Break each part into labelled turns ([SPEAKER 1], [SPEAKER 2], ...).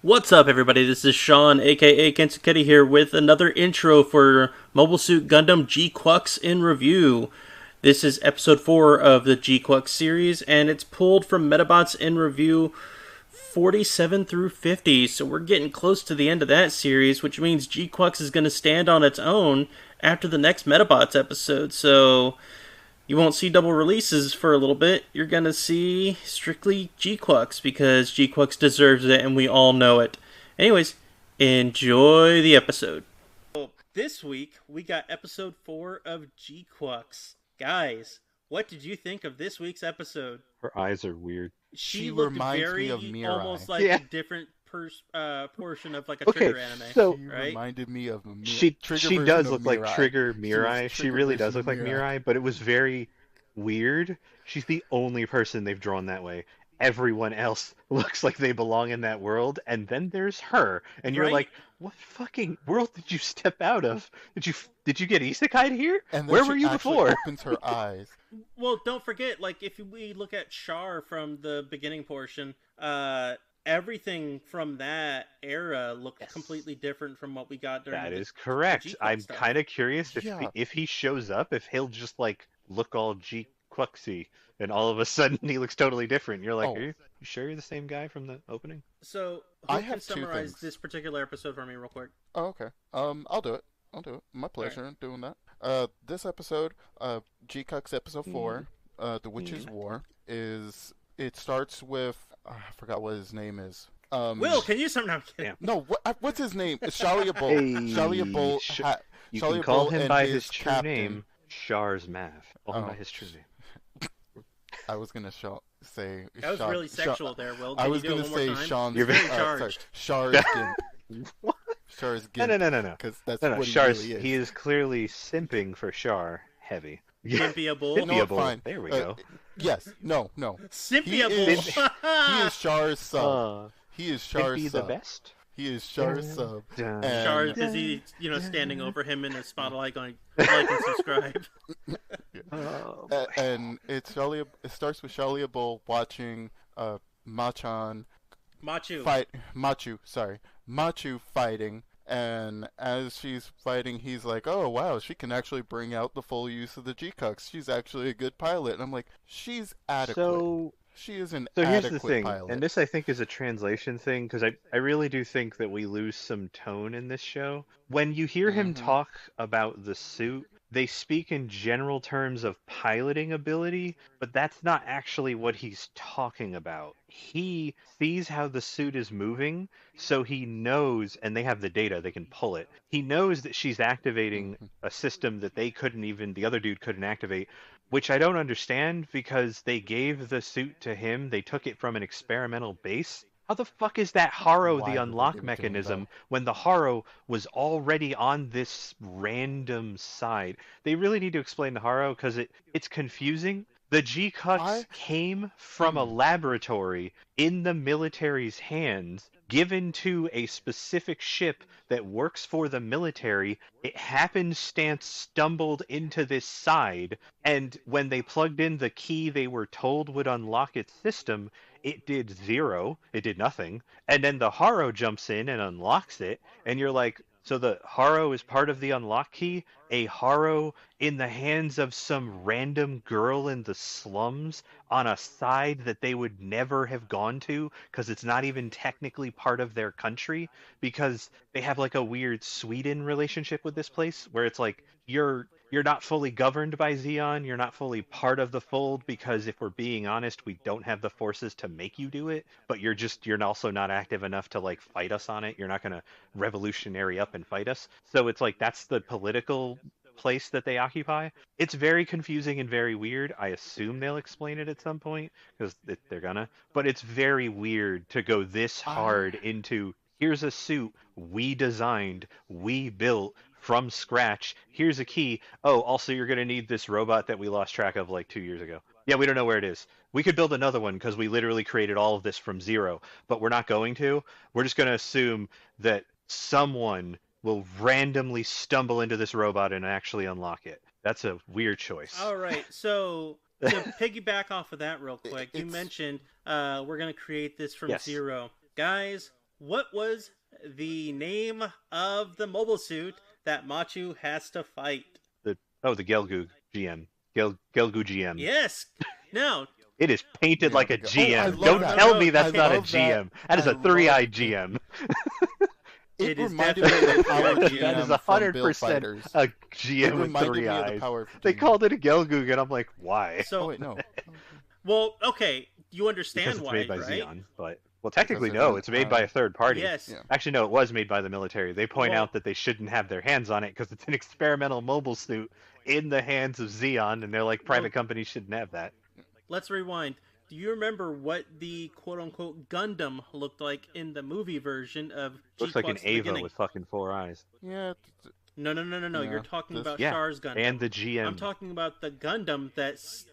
[SPEAKER 1] What's up, everybody? This is Sean, aka Kensuketty, here with another intro for Mobile Suit Gundam Gquuuuuux in review. This is episode 4 of the Gquuuuuux series, and it's pulled from Metabots in review 47 through 50. So we're getting close to the end of that series, which means Gquuuuuux is going to stand on its own after the next Metabots episode. So you won't see double releases for a little bit. You're going to see strictly Gquuuuuux because Gquuuuuux deserves it and we all know it. Anyways, enjoy the episode. This week, we got episode 4 of Gquuuuuux. Guys, what did you think of this week's episode?
[SPEAKER 2] Her eyes are weird.
[SPEAKER 1] She
[SPEAKER 3] Reminds
[SPEAKER 1] looked
[SPEAKER 3] me
[SPEAKER 1] very
[SPEAKER 3] of Mirai.
[SPEAKER 1] almost like
[SPEAKER 2] Yeah.
[SPEAKER 1] a different portion of like a
[SPEAKER 2] Okay,
[SPEAKER 1] Trigger anime,
[SPEAKER 2] so
[SPEAKER 3] She
[SPEAKER 1] right?
[SPEAKER 3] reminded me of
[SPEAKER 2] she
[SPEAKER 3] version
[SPEAKER 2] does
[SPEAKER 3] of
[SPEAKER 2] look like
[SPEAKER 3] Mirai.
[SPEAKER 2] Trigger
[SPEAKER 3] She was
[SPEAKER 2] Mirai. She
[SPEAKER 3] Trigger
[SPEAKER 2] really
[SPEAKER 3] version
[SPEAKER 2] does look
[SPEAKER 3] of
[SPEAKER 2] like
[SPEAKER 3] Mirai.
[SPEAKER 2] Mirai, but it was very weird. She's the only person they've drawn that way. Everyone else looks like they belong in that world, and then there's her, and you're
[SPEAKER 1] Right?
[SPEAKER 2] like, what fucking world did you step out of? Did you get isekai'd here?
[SPEAKER 3] And then
[SPEAKER 2] Where
[SPEAKER 3] she
[SPEAKER 2] were you
[SPEAKER 3] actually
[SPEAKER 2] before?
[SPEAKER 3] opens her eyes.
[SPEAKER 1] Well, don't forget, like, if we look at Char from the beginning portion, everything from that era looked
[SPEAKER 2] Yes.
[SPEAKER 1] completely different from what we got during
[SPEAKER 2] That
[SPEAKER 1] the
[SPEAKER 2] is correct.
[SPEAKER 1] Gquuuuuuux
[SPEAKER 2] I'm
[SPEAKER 1] stuff.
[SPEAKER 2] kind of curious
[SPEAKER 3] Yeah.
[SPEAKER 2] if he shows up, if he'll just like look all Gquuuuuxy, and all of a sudden he looks totally different. You're like,
[SPEAKER 3] Oh.
[SPEAKER 2] you sure you're the same guy from the opening?
[SPEAKER 1] So,
[SPEAKER 3] I
[SPEAKER 1] who can
[SPEAKER 3] have two
[SPEAKER 1] summarize
[SPEAKER 3] things.
[SPEAKER 1] this particular episode for me real quick?
[SPEAKER 3] Oh, okay. I'll do it. My pleasure doing that. This episode, Gquuuuuuux episode 4, The Witch's War, it starts with I forgot what his name is.
[SPEAKER 1] Will, can you somehow get
[SPEAKER 2] Yeah.
[SPEAKER 3] No, what's his name? It's Shalia Bull.
[SPEAKER 2] Hey,
[SPEAKER 3] Shalia Bull.
[SPEAKER 2] You
[SPEAKER 3] Shalia
[SPEAKER 2] can call
[SPEAKER 3] Bull
[SPEAKER 2] him
[SPEAKER 3] and
[SPEAKER 2] by
[SPEAKER 3] his
[SPEAKER 2] his true
[SPEAKER 3] captain.
[SPEAKER 2] name, Shar's Math. Call him
[SPEAKER 3] Oh.
[SPEAKER 2] by his true name.
[SPEAKER 3] I was gonna say
[SPEAKER 1] that was
[SPEAKER 3] Sean-
[SPEAKER 1] really
[SPEAKER 3] Sean-
[SPEAKER 1] sexual there, Will.
[SPEAKER 3] I
[SPEAKER 1] Can
[SPEAKER 3] was
[SPEAKER 1] you do it
[SPEAKER 3] gonna
[SPEAKER 1] one more
[SPEAKER 3] say
[SPEAKER 1] time?
[SPEAKER 3] Sean's.
[SPEAKER 2] You're very
[SPEAKER 1] charged.
[SPEAKER 3] Sorry, Shar's
[SPEAKER 2] What?
[SPEAKER 3] Shar's
[SPEAKER 2] No, no, no, no, no.
[SPEAKER 3] because that's
[SPEAKER 2] No, no.
[SPEAKER 3] what
[SPEAKER 2] Shar's,
[SPEAKER 3] he really is.
[SPEAKER 2] he is clearly simping for Shar heavy.
[SPEAKER 1] Cynthia Bull.
[SPEAKER 3] You know what,
[SPEAKER 2] Pitiable.
[SPEAKER 3] fine.
[SPEAKER 2] There we
[SPEAKER 3] Uh,
[SPEAKER 2] go.
[SPEAKER 3] Yes, no.
[SPEAKER 1] Cynthia
[SPEAKER 3] He
[SPEAKER 1] Bull.
[SPEAKER 3] is- He is Shar's sub.
[SPEAKER 2] Uh,
[SPEAKER 3] He is
[SPEAKER 2] think
[SPEAKER 3] Shar's
[SPEAKER 2] be the
[SPEAKER 3] sub.
[SPEAKER 2] best.
[SPEAKER 3] He is Shar's sub.
[SPEAKER 2] Dun,
[SPEAKER 3] And-
[SPEAKER 1] Char is busy, standing over him in a spotlight going, like and subscribe.
[SPEAKER 2] Oh,
[SPEAKER 3] And it starts with Shalia Bull watching Machan
[SPEAKER 1] Machu.
[SPEAKER 3] Machu fighting, and as she's fighting, he's like, "Oh wow, she can actually bring out the full use of the Gquuuuuux. She's actually a good pilot." And I'm like, "She's adequate.
[SPEAKER 2] So,
[SPEAKER 3] She is an
[SPEAKER 2] so here's
[SPEAKER 3] adequate
[SPEAKER 2] the thing,
[SPEAKER 3] pilot."
[SPEAKER 2] and this I think is a translation thing, because I really do think that we lose some tone in this show. When you hear him
[SPEAKER 3] Mhm.
[SPEAKER 2] talk about the suit, they speak in general terms of piloting ability, but that's not actually what he's talking about. He sees how the suit is moving, so he knows, and they have the data, they can pull it. He knows that she's activating
[SPEAKER 3] Mhm.
[SPEAKER 2] a system that the other dude couldn't activate, which I don't understand because they gave the suit to him, they took it from an experimental base. How the fuck is that Haro
[SPEAKER 3] Why
[SPEAKER 2] the
[SPEAKER 3] would they
[SPEAKER 2] unlock
[SPEAKER 3] give it to him,
[SPEAKER 2] mechanism
[SPEAKER 3] though?
[SPEAKER 2] when the Haro was already on this random side? They really need to explain the Haro because it's confusing. The Gquuuuuux
[SPEAKER 3] I-
[SPEAKER 2] came from a
[SPEAKER 3] Hmm.
[SPEAKER 2] laboratory in the military's hands, given to a specific ship that works for the military. It happenstance stumbled into this side, and when they plugged in the key they were told would unlock its system, it did zero, it did nothing. And then the Haro jumps in and unlocks it, and you're like, so the Haro is part of the unlock key? A Haro in the hands of some random girl in the slums on a side that they would never have gone to because it's not even technically part of their country, because they have like a weird Sweden relationship with this place where it's like you're not fully governed by Xeon, you're not fully part of the fold because if we're being honest, we don't have the forces to make you do it, but you're also not active enough to like fight us on it. You're not going to revolutionary up and fight us. So it's like that's the political place that they occupy. It's very confusing and very weird. I assume they'll explain it at some point because they're gonna, but it's very weird to go this hard into here's a suit we designed, we built from scratch. Here's a key. Oh, also you're going to need this robot that we lost track of like 2 years ago. Yeah, we don't know where it is. We could build another one because we literally created all of this from zero, but we're not going to. We're just going to assume that someone will randomly stumble into this robot and actually unlock it. That's a weird choice.
[SPEAKER 1] All right, so to piggyback off of that real quick, you
[SPEAKER 3] It's-
[SPEAKER 1] mentioned we're going to create this from
[SPEAKER 2] Yes.
[SPEAKER 1] zero. Guys, What was the name of the mobile suit that Machu has to fight?
[SPEAKER 2] The Gelgoog GM. Gelgoog GM.
[SPEAKER 1] Yes. Now,
[SPEAKER 2] It is painted like a
[SPEAKER 3] Oh, I
[SPEAKER 2] GM.
[SPEAKER 3] love
[SPEAKER 2] Don't
[SPEAKER 3] that.
[SPEAKER 2] tell me
[SPEAKER 1] No,
[SPEAKER 2] that's
[SPEAKER 3] I
[SPEAKER 2] not a
[SPEAKER 3] love that.
[SPEAKER 2] GM. That is
[SPEAKER 3] I
[SPEAKER 2] a three-eyed
[SPEAKER 3] love
[SPEAKER 2] GM.
[SPEAKER 3] It
[SPEAKER 1] It is
[SPEAKER 3] reminded me of the
[SPEAKER 1] definitely
[SPEAKER 3] Power
[SPEAKER 1] a
[SPEAKER 3] GM
[SPEAKER 2] That is
[SPEAKER 3] from Build
[SPEAKER 2] 100%
[SPEAKER 3] Fighters.
[SPEAKER 2] a
[SPEAKER 3] It
[SPEAKER 2] GM with
[SPEAKER 3] reminded
[SPEAKER 2] three
[SPEAKER 3] me of the
[SPEAKER 2] eyes.
[SPEAKER 3] Power
[SPEAKER 2] They
[SPEAKER 3] GM.
[SPEAKER 2] called it a Gelgoog, and I'm like, why?
[SPEAKER 3] Oh
[SPEAKER 1] so
[SPEAKER 3] wait, no.
[SPEAKER 1] well, okay, you
[SPEAKER 2] Because
[SPEAKER 1] understand
[SPEAKER 2] it's
[SPEAKER 1] why,
[SPEAKER 2] made by
[SPEAKER 1] right?
[SPEAKER 2] Xeon, but well, technically
[SPEAKER 3] Because
[SPEAKER 2] no, it's made by a third party.
[SPEAKER 1] Yes.
[SPEAKER 3] Yeah.
[SPEAKER 2] Actually, no, it was made by the military. They point
[SPEAKER 1] Well-
[SPEAKER 2] out that they shouldn't have their hands on it because it's an experimental mobile suit in the hands of Xeon, and they're like, private
[SPEAKER 1] Well-
[SPEAKER 2] companies shouldn't have that.
[SPEAKER 1] Let's rewind. Do you remember what the quote-unquote Gundam looked like in the movie version of
[SPEAKER 2] Looks like an
[SPEAKER 1] Gquuuuuux
[SPEAKER 2] Ava
[SPEAKER 1] beginning?
[SPEAKER 2] with fucking 4 eyes.
[SPEAKER 3] Yeah.
[SPEAKER 1] No.
[SPEAKER 3] Yeah,
[SPEAKER 1] You're talking
[SPEAKER 3] this-
[SPEAKER 1] about
[SPEAKER 2] Yeah,
[SPEAKER 1] Char's Gundam.
[SPEAKER 2] and the GM.
[SPEAKER 1] I'm talking about the Gundam that's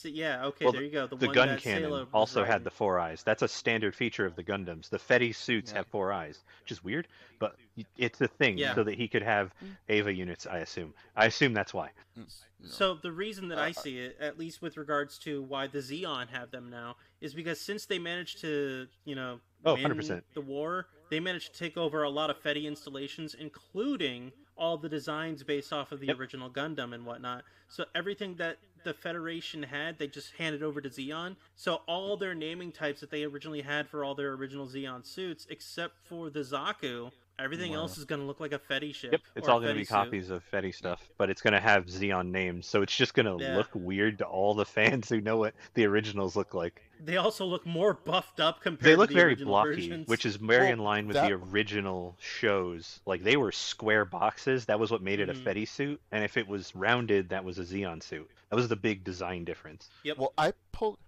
[SPEAKER 1] yeah. Okay,
[SPEAKER 2] Well,
[SPEAKER 1] there you go. The
[SPEAKER 2] the
[SPEAKER 1] one
[SPEAKER 2] gun
[SPEAKER 1] that
[SPEAKER 2] cannon
[SPEAKER 1] Sayla was
[SPEAKER 2] also had
[SPEAKER 1] riding.
[SPEAKER 2] the 4 eyes. That's a standard feature of the Gundams. The Fetty suits
[SPEAKER 3] Yeah.
[SPEAKER 2] have 4 eyes, which is weird, but it's a thing
[SPEAKER 1] Yeah.
[SPEAKER 2] so that he could have Ava units, I assume. I assume that's why.
[SPEAKER 3] No.
[SPEAKER 1] So the reason that I see it, at least with regards to why the Xeon have them now, is because since they managed to, win
[SPEAKER 2] 100%.
[SPEAKER 1] the war, they managed to take over a lot of Fetty installations, including all the designs based off of the
[SPEAKER 2] Yep.
[SPEAKER 1] original Gundam and whatnot. So everything that the Federation had, they just handed over to Xeon. So all their naming types that they originally had for all their original Xeon suits, except for the Zaku, everything else is going to look like a Fetty ship.
[SPEAKER 2] Yep, it's
[SPEAKER 1] or a
[SPEAKER 2] all going to
[SPEAKER 1] Fetty
[SPEAKER 2] be
[SPEAKER 1] suit.
[SPEAKER 2] copies of Fetty stuff, but it's going to have Xeon names, so it's just going to
[SPEAKER 1] Yeah.
[SPEAKER 2] look weird to all the fans who know what the originals look like.
[SPEAKER 1] They also look more buffed up compared
[SPEAKER 2] They look
[SPEAKER 1] to the
[SPEAKER 2] very
[SPEAKER 1] original
[SPEAKER 2] blocky,
[SPEAKER 1] versions.
[SPEAKER 2] which is very
[SPEAKER 3] Well,
[SPEAKER 2] in line with
[SPEAKER 3] that-
[SPEAKER 2] the original shows. Like, they were square boxes, that was what made it a
[SPEAKER 1] Mhm.
[SPEAKER 2] Fetty suit, and if it was rounded, that was a Xeon suit. That was the big design difference.
[SPEAKER 1] Yep.
[SPEAKER 3] Well, I pulled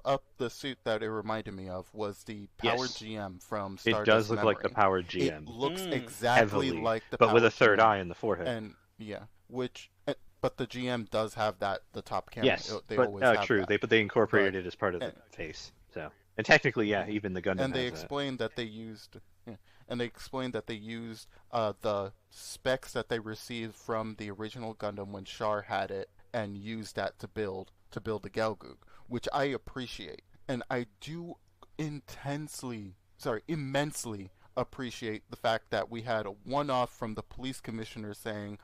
[SPEAKER 3] up the suit that it reminded me of was the Power
[SPEAKER 2] Yes.
[SPEAKER 3] GM from
[SPEAKER 2] It
[SPEAKER 3] Stardust
[SPEAKER 2] does look like the
[SPEAKER 3] Memory.
[SPEAKER 2] Power GM.
[SPEAKER 3] It looks
[SPEAKER 1] Mm.
[SPEAKER 3] exactly
[SPEAKER 2] Heavily,
[SPEAKER 3] like the
[SPEAKER 2] but with
[SPEAKER 3] Power
[SPEAKER 2] a third
[SPEAKER 3] GM.
[SPEAKER 2] eye in the forehead.
[SPEAKER 3] And yeah, but the GM does have the top camera.
[SPEAKER 2] Yes,
[SPEAKER 3] They
[SPEAKER 2] but
[SPEAKER 3] always have
[SPEAKER 2] true.
[SPEAKER 3] that.
[SPEAKER 2] They incorporated
[SPEAKER 3] But-
[SPEAKER 2] it as part of the
[SPEAKER 3] and-
[SPEAKER 2] face. So, and technically, yeah, even the Gundam
[SPEAKER 3] and they
[SPEAKER 2] has that.
[SPEAKER 3] explained that they used the specs that they received from the original Gundam when Char had it and used that to build the Gelgoog, which I appreciate, and I do immensely appreciate the fact that we had a one-off from the police commissioner saying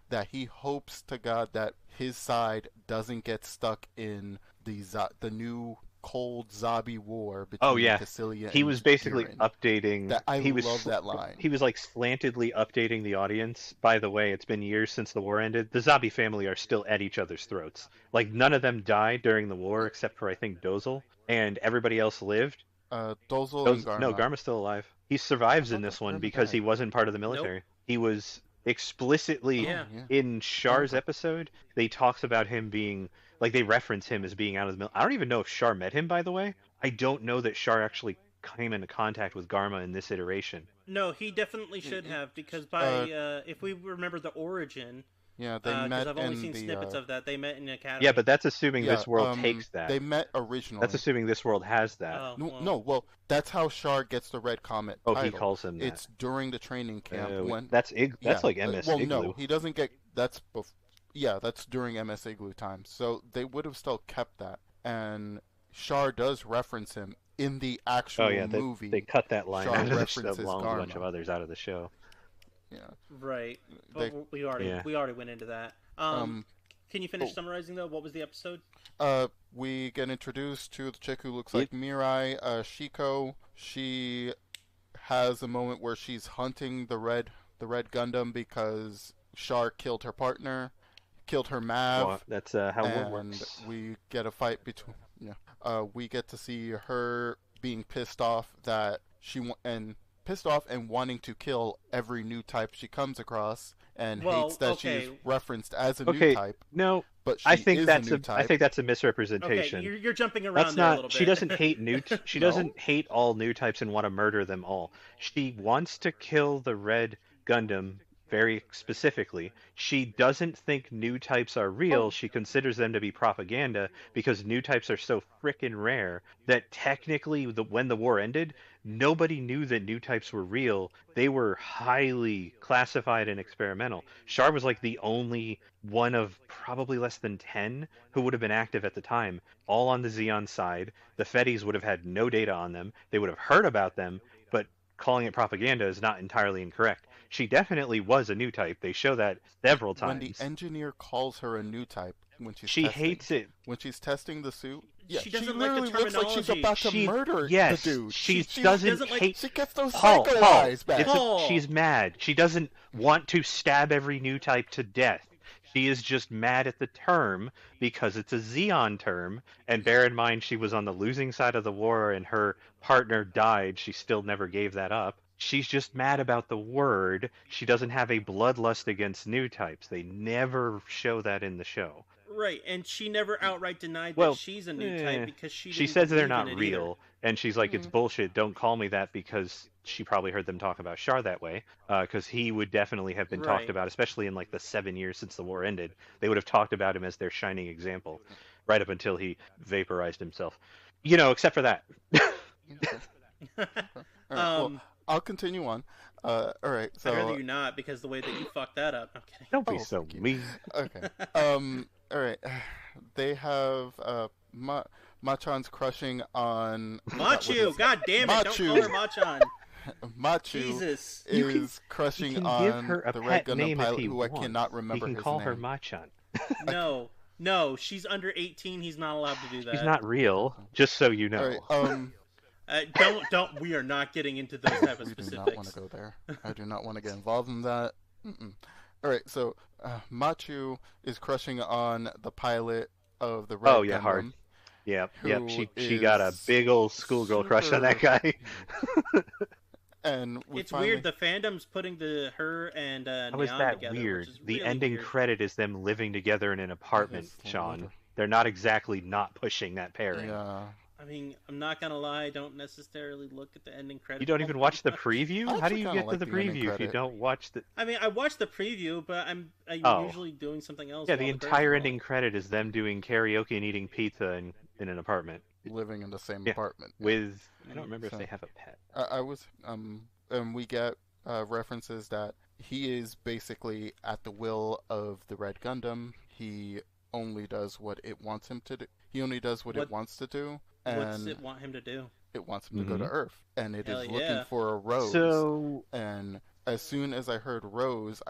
[SPEAKER 3] that he hopes to God that his side doesn't get stuck in the new cold Zabi war between
[SPEAKER 2] Oh yeah,
[SPEAKER 3] Cassilia
[SPEAKER 2] he
[SPEAKER 3] and
[SPEAKER 2] was basically
[SPEAKER 3] Jiren.
[SPEAKER 2] updating.
[SPEAKER 3] I
[SPEAKER 2] he was
[SPEAKER 3] love that line.
[SPEAKER 2] He was like slantedly updating the audience. By the way, it's been years since the war ended. The Zabi family are still at each other's throats. Like none of them died during the war except for I think Dozel, and everybody else lived.
[SPEAKER 3] Dozel and Garma.
[SPEAKER 2] No, Garma's still alive. He survives
[SPEAKER 3] I
[SPEAKER 2] in
[SPEAKER 3] thought
[SPEAKER 2] this one
[SPEAKER 3] Garma
[SPEAKER 2] because
[SPEAKER 3] died.
[SPEAKER 2] he wasn't part of the military. He was explicitly
[SPEAKER 1] Yeah.
[SPEAKER 2] in Char's
[SPEAKER 3] Okay.
[SPEAKER 2] episode. They talks about him being like they reference him as being out of the military. I don't even know if Char met him. By the way, I don't know that Char actually came into contact with Garma in this iteration.
[SPEAKER 1] No, he definitely should have, because by if we remember the origin,
[SPEAKER 3] Yeah, they
[SPEAKER 1] because
[SPEAKER 3] met
[SPEAKER 1] I've only
[SPEAKER 3] in
[SPEAKER 1] seen
[SPEAKER 3] the
[SPEAKER 1] snippets of that. They met in academy.
[SPEAKER 2] Yeah, but that's assuming
[SPEAKER 3] yeah,
[SPEAKER 2] this world takes that.
[SPEAKER 3] They met originally.
[SPEAKER 2] That's assuming this world has that.
[SPEAKER 1] Oh,
[SPEAKER 3] No,
[SPEAKER 1] well.
[SPEAKER 3] no, well, that's how Char gets the Red Comet
[SPEAKER 2] Oh,
[SPEAKER 3] title.
[SPEAKER 2] he calls him that.
[SPEAKER 3] It's during the training camp when
[SPEAKER 2] That's
[SPEAKER 3] yeah,
[SPEAKER 2] like MS
[SPEAKER 3] well,
[SPEAKER 2] Igloo.
[SPEAKER 3] no, he doesn't get yeah, that's during MS Igloo time. So they would have still kept that, and Char does reference him in the actual
[SPEAKER 2] Oh yeah,
[SPEAKER 3] movie.
[SPEAKER 2] they cut that line
[SPEAKER 3] Char
[SPEAKER 2] out of the show
[SPEAKER 3] references
[SPEAKER 2] along with a bunch
[SPEAKER 3] Garma.
[SPEAKER 2] of others out of the show.
[SPEAKER 3] Yeah.
[SPEAKER 1] Right.
[SPEAKER 3] They-
[SPEAKER 1] But we already went into that. Can you finish
[SPEAKER 3] oh.
[SPEAKER 1] summarizing though? What was the episode?
[SPEAKER 3] We get introduced to the chick who looks like Mirai, Shiko. She has a moment where she's hunting the red Gundam because Char killed her partner, killed her Mav.
[SPEAKER 2] Well, that's how it
[SPEAKER 3] and
[SPEAKER 2] works.
[SPEAKER 3] we get a fight between. Yeah. We get to see her being pissed off that pissed off and wanting to kill every new type she comes across, and
[SPEAKER 1] Well,
[SPEAKER 3] hates that
[SPEAKER 1] okay.
[SPEAKER 3] she's referenced as a new
[SPEAKER 2] Okay,
[SPEAKER 3] type.
[SPEAKER 2] no,
[SPEAKER 3] But she
[SPEAKER 2] I think
[SPEAKER 3] is
[SPEAKER 2] that's
[SPEAKER 3] a new type.
[SPEAKER 2] I think that's a
[SPEAKER 1] Okay,
[SPEAKER 2] misrepresentation.
[SPEAKER 1] you're jumping around
[SPEAKER 2] That's
[SPEAKER 1] there a
[SPEAKER 2] not.
[SPEAKER 1] little bit.
[SPEAKER 2] She doesn't hate she
[SPEAKER 3] No?
[SPEAKER 2] doesn't hate all new types and want to murder them all. She wants to kill the red Gundam very specifically. She doesn't think new types are real. She considers them to be propaganda because new types are so frickin' rare that technically, when the war ended, nobody knew that new types were real. They were highly classified and experimental. Char was like the only one of probably less than 10 who would have been active at the time, all on the Xeon side. The Fetties would have had no data on them. They would have heard about them, but calling it propaganda is not entirely incorrect. She definitely was a new type. They show that several
[SPEAKER 3] When the
[SPEAKER 2] times.
[SPEAKER 3] engineer calls her a new type when she's
[SPEAKER 2] She
[SPEAKER 3] testing,
[SPEAKER 2] hates it.
[SPEAKER 3] when she's testing the suit, yeah,
[SPEAKER 1] She
[SPEAKER 3] she
[SPEAKER 1] doesn't like the
[SPEAKER 3] literally looks like she's
[SPEAKER 1] terminology.
[SPEAKER 3] about to murder the dude.
[SPEAKER 2] She
[SPEAKER 3] She
[SPEAKER 2] doesn't
[SPEAKER 1] like-
[SPEAKER 2] hate.
[SPEAKER 3] She gets those
[SPEAKER 2] Paul,
[SPEAKER 3] psycho
[SPEAKER 2] Paul,
[SPEAKER 3] eyes back.
[SPEAKER 2] she's mad. She doesn't want to stab every new type to death. She is just mad at the term because it's a Xeon term. And bear in mind, she was on the losing side of the war and her partner died. She still never gave that up. She's just mad about the word. She doesn't have a bloodlust against new types. They never show that in the show.
[SPEAKER 1] Right, and she never outright denied
[SPEAKER 2] Well,
[SPEAKER 1] that she's a new type because she
[SPEAKER 2] She
[SPEAKER 1] didn't
[SPEAKER 2] says they're
[SPEAKER 1] believe
[SPEAKER 2] not
[SPEAKER 1] in it
[SPEAKER 2] real, and she's like, it's bullshit. Don't call me that, because she probably heard them talk about Char that way, because he would definitely have been talked
[SPEAKER 1] Right.
[SPEAKER 2] about, especially in like the 7 years since the war ended. They would have talked about him as their shining example, right up until he vaporized himself. You know, except for that.
[SPEAKER 1] either.
[SPEAKER 3] All right, well, I'll continue on. All right, so
[SPEAKER 1] I'd rather you not, because the way that you fucked that up. I'm kidding.
[SPEAKER 2] Don't be
[SPEAKER 3] Oh,
[SPEAKER 2] so
[SPEAKER 3] thank you.
[SPEAKER 2] mean.
[SPEAKER 3] okay. All right. They have Machan's crushing on
[SPEAKER 1] Machu! God damn it!
[SPEAKER 3] Machu.
[SPEAKER 1] Don't call her Machan.
[SPEAKER 3] Machu
[SPEAKER 1] Jesus.
[SPEAKER 3] is crushing
[SPEAKER 2] He can
[SPEAKER 3] on
[SPEAKER 2] give her a
[SPEAKER 3] the Red
[SPEAKER 2] pet
[SPEAKER 3] Gundam
[SPEAKER 2] name if
[SPEAKER 3] pilot,
[SPEAKER 2] he
[SPEAKER 3] who
[SPEAKER 2] wants.
[SPEAKER 3] I cannot remember
[SPEAKER 2] He can
[SPEAKER 3] his
[SPEAKER 2] call
[SPEAKER 3] name.
[SPEAKER 2] her Machan.
[SPEAKER 1] No, she's under 18. He's not allowed to do that.
[SPEAKER 2] She's not real, just so you know.
[SPEAKER 3] All right.
[SPEAKER 1] Don't. We are not getting into those type of
[SPEAKER 3] We do
[SPEAKER 1] specifics.
[SPEAKER 3] not want to go there. I do not want to get involved in that. All right, so Machu is crushing on the pilot of the Red
[SPEAKER 2] Oh, yeah,
[SPEAKER 3] Gundam.
[SPEAKER 2] hard. Yep.
[SPEAKER 3] Who
[SPEAKER 2] She got a
[SPEAKER 3] is
[SPEAKER 2] big old schoolgirl crush on that guy.
[SPEAKER 3] And
[SPEAKER 1] It's weird. The fandom's putting her and
[SPEAKER 2] How is
[SPEAKER 1] Neon
[SPEAKER 2] that
[SPEAKER 1] together.
[SPEAKER 2] weird?
[SPEAKER 1] Which is
[SPEAKER 2] The
[SPEAKER 1] really
[SPEAKER 2] ending
[SPEAKER 1] weird.
[SPEAKER 2] credit is them living together in an apartment,
[SPEAKER 3] Yes,
[SPEAKER 2] Sean.
[SPEAKER 3] Lord.
[SPEAKER 2] They're not exactly not pushing that pairing.
[SPEAKER 3] Yeah.
[SPEAKER 1] I mean, I'm not gonna lie. I don't necessarily look at the ending credits.
[SPEAKER 2] You don't even watch the
[SPEAKER 1] much.
[SPEAKER 2] preview?
[SPEAKER 3] I
[SPEAKER 2] How do
[SPEAKER 3] actually
[SPEAKER 2] you
[SPEAKER 3] kinda
[SPEAKER 2] get to
[SPEAKER 3] like
[SPEAKER 2] the
[SPEAKER 3] the ending
[SPEAKER 2] preview if you
[SPEAKER 3] credit.
[SPEAKER 2] don't watch the...
[SPEAKER 1] I mean, I watched the preview, but I'm
[SPEAKER 2] Oh.
[SPEAKER 1] usually doing something else.
[SPEAKER 2] Yeah,
[SPEAKER 1] while
[SPEAKER 2] the
[SPEAKER 1] credits
[SPEAKER 2] entire
[SPEAKER 1] are
[SPEAKER 2] ending
[SPEAKER 1] rolling.
[SPEAKER 2] credit is them doing karaoke and eating pizza in an apartment
[SPEAKER 3] Living in the same
[SPEAKER 2] Yeah.
[SPEAKER 3] apartment.
[SPEAKER 2] with... I don't remember
[SPEAKER 3] So-
[SPEAKER 2] if they have a pet.
[SPEAKER 3] I was and we get references that he is basically at the will of the Red Gundam. He only does what it wants him to do. He only does what it
[SPEAKER 1] What-
[SPEAKER 3] wants to do,
[SPEAKER 1] What's
[SPEAKER 3] and
[SPEAKER 1] it want him to do?
[SPEAKER 3] it wants him to go to Earth, and it is
[SPEAKER 1] Hell
[SPEAKER 3] looking
[SPEAKER 1] yeah.
[SPEAKER 3] for a rose.
[SPEAKER 2] So...
[SPEAKER 3] And as soon as I heard rose,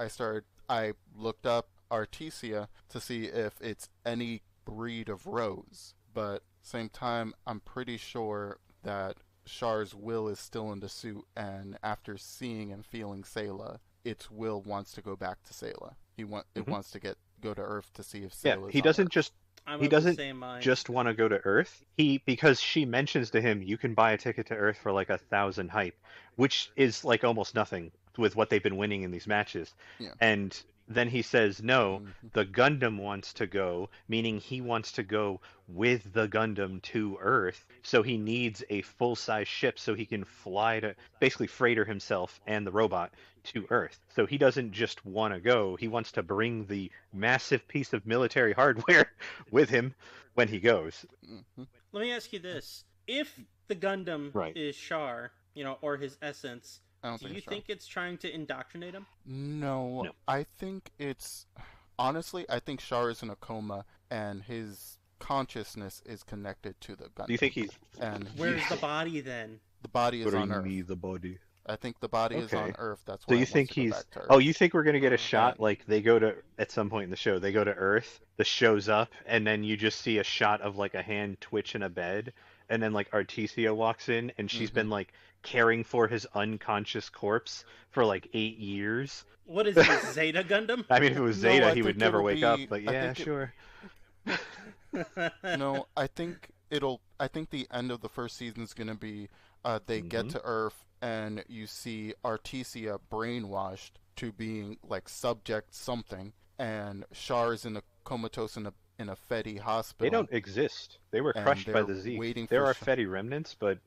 [SPEAKER 3] I looked up Artesia to see if it's any breed of rose. But same time, I'm pretty sure that Char's will is still in the suit, and after seeing and feeling Sayla, its will wants to go back to Sayla. It wants to go to Earth to see if
[SPEAKER 2] Yeah,
[SPEAKER 3] Sayla's
[SPEAKER 2] he
[SPEAKER 3] on
[SPEAKER 2] doesn't
[SPEAKER 3] Earth.
[SPEAKER 2] just
[SPEAKER 1] I'm
[SPEAKER 2] He
[SPEAKER 1] of the
[SPEAKER 2] doesn't
[SPEAKER 1] same mind.
[SPEAKER 2] just want to go to Earth. Because she mentions to him, you can buy a ticket to Earth for like 1,000 hype, which is like almost nothing with what they've been winning in these matches.
[SPEAKER 3] Yeah.
[SPEAKER 2] And then he says, no,
[SPEAKER 3] Mhm.
[SPEAKER 2] the Gundam wants to go, meaning he wants to go with the Gundam to Earth. So he needs a full-size ship so he can fly to, basically freighter himself and the robot to Earth. So he doesn't just want to go, he wants to bring the massive piece of military hardware with him when he goes.
[SPEAKER 3] Mhm.
[SPEAKER 1] Let me ask you this: if the Gundam
[SPEAKER 2] Right.
[SPEAKER 1] is Char, or his essence,
[SPEAKER 3] I don't
[SPEAKER 1] do
[SPEAKER 3] think
[SPEAKER 1] you
[SPEAKER 3] it's
[SPEAKER 1] think it's trying to indoctrinate him?
[SPEAKER 3] No,
[SPEAKER 2] No.
[SPEAKER 3] I think it's honestly, I think Char is in a coma and his consciousness is connected to the Gundam.
[SPEAKER 2] Do you think he's...
[SPEAKER 3] And
[SPEAKER 1] Where's the body then?
[SPEAKER 3] the body is on Earth.
[SPEAKER 2] the body.
[SPEAKER 3] I think the body is on
[SPEAKER 2] Okay.
[SPEAKER 3] Earth. That's
[SPEAKER 2] So
[SPEAKER 3] why
[SPEAKER 2] you
[SPEAKER 3] it wants
[SPEAKER 2] think
[SPEAKER 3] to go
[SPEAKER 2] he's...
[SPEAKER 3] back to Earth.
[SPEAKER 2] Oh, you think we're going to get a
[SPEAKER 1] Okay.
[SPEAKER 2] shot like they go to... At some point in the show, they go to Earth, the show's up, and then you just see a shot of like a hand twitch in a bed, and then like Artesia walks in, and she's been like caring for his unconscious corpse for like 8 years.
[SPEAKER 1] What is this, Zeta Gundam?
[SPEAKER 2] I mean, if it was
[SPEAKER 3] No,
[SPEAKER 2] Zeta,
[SPEAKER 3] I
[SPEAKER 2] he would
[SPEAKER 3] think
[SPEAKER 2] never
[SPEAKER 3] it'll
[SPEAKER 2] wake up,
[SPEAKER 3] be-
[SPEAKER 2] but
[SPEAKER 3] I
[SPEAKER 2] yeah,
[SPEAKER 3] think it-
[SPEAKER 2] sure.
[SPEAKER 3] No, I think the end of the first season is going to be they get
[SPEAKER 2] Mhm.
[SPEAKER 3] to Earth and you see Artesia brainwashed to being like subject something, and Char is in a comatose in a Fedi hospital.
[SPEAKER 2] They don't exist. They were
[SPEAKER 3] And
[SPEAKER 2] crushed by
[SPEAKER 3] they're
[SPEAKER 2] the Zeke.
[SPEAKER 3] waiting
[SPEAKER 2] There
[SPEAKER 3] for
[SPEAKER 2] are
[SPEAKER 3] some-
[SPEAKER 2] Fetty remnants, but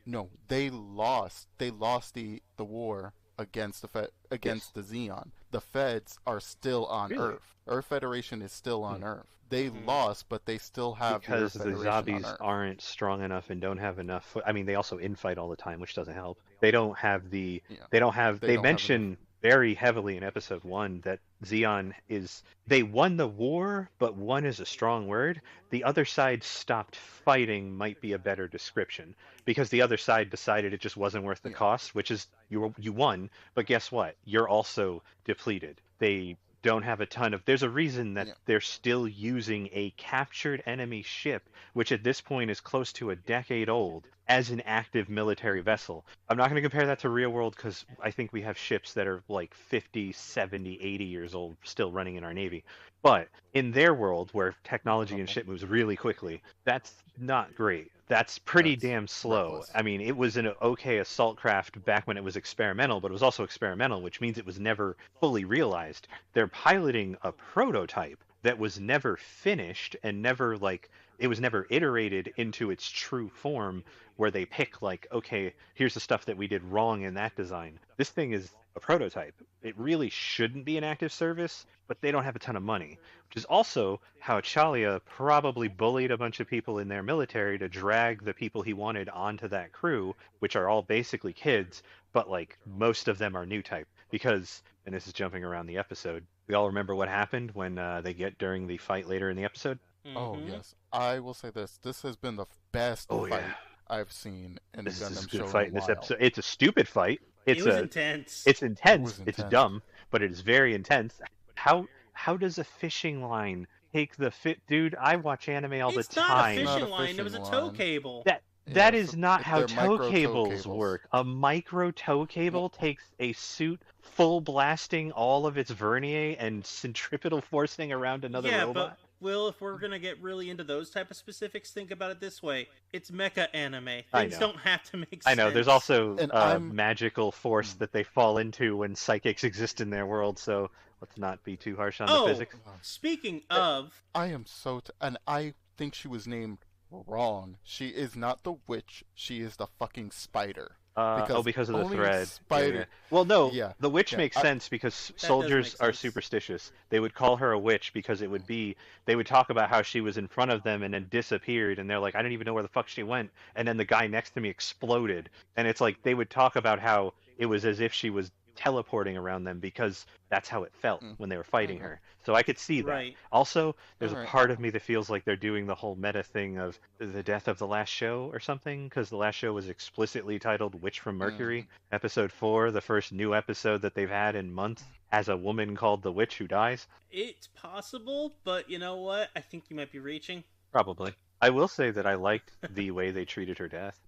[SPEAKER 3] No, they lost. They lost the war against against the Xeon. The Feds are still on
[SPEAKER 2] Really?
[SPEAKER 3] Earth. Earth Federation is still on Earth. They
[SPEAKER 1] Mhm.
[SPEAKER 3] lost, but they still have
[SPEAKER 2] because
[SPEAKER 3] the
[SPEAKER 2] the
[SPEAKER 3] Earth Federation on
[SPEAKER 2] zombies
[SPEAKER 3] Earth.
[SPEAKER 2] aren't strong enough and don't have enough. I mean, they also infight all the time, which doesn't help. They don't have the.
[SPEAKER 3] Yeah.
[SPEAKER 2] They don't have.
[SPEAKER 3] They
[SPEAKER 2] They
[SPEAKER 3] don't have
[SPEAKER 2] mention very heavily in episode 1 that Zeon is... They won the war, but won is a strong word. The other side stopped fighting might be a better description. Because the other side decided it just wasn't worth the cost, which is you won, but guess what? You're also depleted. They don't have a ton of... There's a reason that they're still using a captured enemy ship, which at this point is close to a decade old, as an active military vessel. I'm not going to compare that to real world because I think we have ships that are like 50, 70, 80 years old still running in our Navy. But in their world, where technology and shit moves really quickly, that's not great. That's pretty damn slow.
[SPEAKER 3] reckless.
[SPEAKER 2] I mean, it was an okay assault craft back when it was experimental, but it was also experimental, which means it was never fully realized. They're piloting a prototype that was never finished and never, like, it was never iterated into its true form where they pick, like, okay, here's the stuff that we did wrong in that design. This thing is a prototype. It really shouldn't be an active service, but they don't have a ton of money, which is also how Chalia probably bullied a bunch of people in their military to drag the people he wanted onto that crew, which are all basically kids, but, like, most of them are new type. Because, and this is jumping around the episode, we all remember what happened when they get during the fight later in the episode?
[SPEAKER 3] Oh, yes. I will say this. This has been the best fight I've seen in the
[SPEAKER 2] This is
[SPEAKER 3] Gundam
[SPEAKER 2] a good
[SPEAKER 3] show
[SPEAKER 2] fight
[SPEAKER 3] in
[SPEAKER 2] in
[SPEAKER 3] a
[SPEAKER 2] this
[SPEAKER 3] while.
[SPEAKER 2] episode. It's a stupid fight.
[SPEAKER 1] It was intense.
[SPEAKER 2] It's intense.
[SPEAKER 3] It was
[SPEAKER 2] It's
[SPEAKER 3] intense.
[SPEAKER 2] dumb, but it is very intense. How does a fishing line take the fit? Dude, I watch anime all
[SPEAKER 1] It's
[SPEAKER 2] the
[SPEAKER 1] not
[SPEAKER 2] time.
[SPEAKER 1] a
[SPEAKER 3] Not a
[SPEAKER 1] fishing line. It was a
[SPEAKER 3] fishing
[SPEAKER 1] tow
[SPEAKER 3] line.
[SPEAKER 1] cable.
[SPEAKER 2] That
[SPEAKER 3] Yeah,
[SPEAKER 2] is
[SPEAKER 3] so
[SPEAKER 2] not how
[SPEAKER 3] they're
[SPEAKER 2] tow
[SPEAKER 3] micro tow
[SPEAKER 2] cables
[SPEAKER 3] cables.
[SPEAKER 2] work. A micro tow cable takes a suit full blasting all of its vernier and centripetal forcing around another
[SPEAKER 1] yeah,
[SPEAKER 2] robot.
[SPEAKER 1] but Will, if we're gonna get really into those type of specifics, think about it this way: it's mecha anime.
[SPEAKER 2] I
[SPEAKER 1] Things
[SPEAKER 2] know.
[SPEAKER 1] don't have to make sense.
[SPEAKER 2] I know, there's also
[SPEAKER 3] And
[SPEAKER 2] a
[SPEAKER 3] I'm-
[SPEAKER 2] magical force that they fall into when psychics exist in their world, so let's not be too harsh on the
[SPEAKER 1] Oh,
[SPEAKER 2] physics.
[SPEAKER 1] speaking of,
[SPEAKER 3] I am so... and I think she was named wrong. She is not the witch. She is the fucking spider.
[SPEAKER 2] Because of the
[SPEAKER 3] only
[SPEAKER 2] thread.
[SPEAKER 3] Spider.
[SPEAKER 2] Yeah. Well, no,
[SPEAKER 3] Yeah.
[SPEAKER 2] the witch
[SPEAKER 3] Yeah,
[SPEAKER 2] makes sense because
[SPEAKER 1] does
[SPEAKER 2] soldiers
[SPEAKER 1] make
[SPEAKER 2] are
[SPEAKER 1] sense.
[SPEAKER 2] superstitious. They would call her a witch because it would be... They would talk about how she was in front of them and then disappeared, and they're like, I didn't even know where the fuck she went. And then the guy next to me exploded. And it's like, they would talk about how it was as if she was teleporting around them because that's how it felt when they were fighting her. So I could see that.
[SPEAKER 1] Right.
[SPEAKER 2] Also, there's a
[SPEAKER 3] Alright.
[SPEAKER 2] part of me that feels like they're doing the whole meta thing of the death of the last show or something, because the last show was explicitly titled Witch from Mercury. Episode 4, the first new episode that they've had in months, has a woman called the Witch who dies.
[SPEAKER 1] it's possible, but you know what? I think you might be reaching.
[SPEAKER 2] Probably. I will say that I liked the way they treated her death.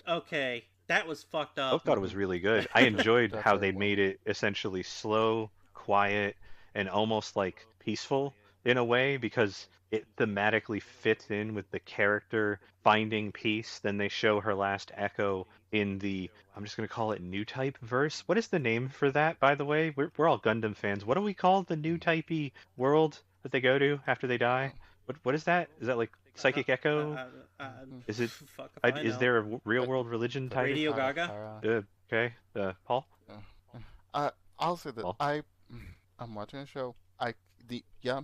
[SPEAKER 1] Okay, that was fucked
[SPEAKER 2] I
[SPEAKER 1] up.
[SPEAKER 2] thought it was really good. I enjoyed
[SPEAKER 3] That's
[SPEAKER 2] how
[SPEAKER 3] very
[SPEAKER 2] they
[SPEAKER 3] well.
[SPEAKER 2] made it essentially slow, quiet, and almost like peaceful in a way because it thematically fits in with the character finding peace. Then they show her last echo in the, I'm just going to call it new type verse. What is the name for that, by the way? We're all Gundam fans. What do we call the new typey world that they go to after they die? What is that? Is that like Psychic Echo? Is it?
[SPEAKER 1] Fuck if I
[SPEAKER 2] Is
[SPEAKER 1] know.
[SPEAKER 2] there a real world religion title?
[SPEAKER 1] Radio Gaga?
[SPEAKER 2] Okay, Paul?
[SPEAKER 3] I'll say that
[SPEAKER 2] Paul?
[SPEAKER 3] I'm watching a show. I'm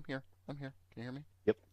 [SPEAKER 3] here. I'm here. Can you hear me?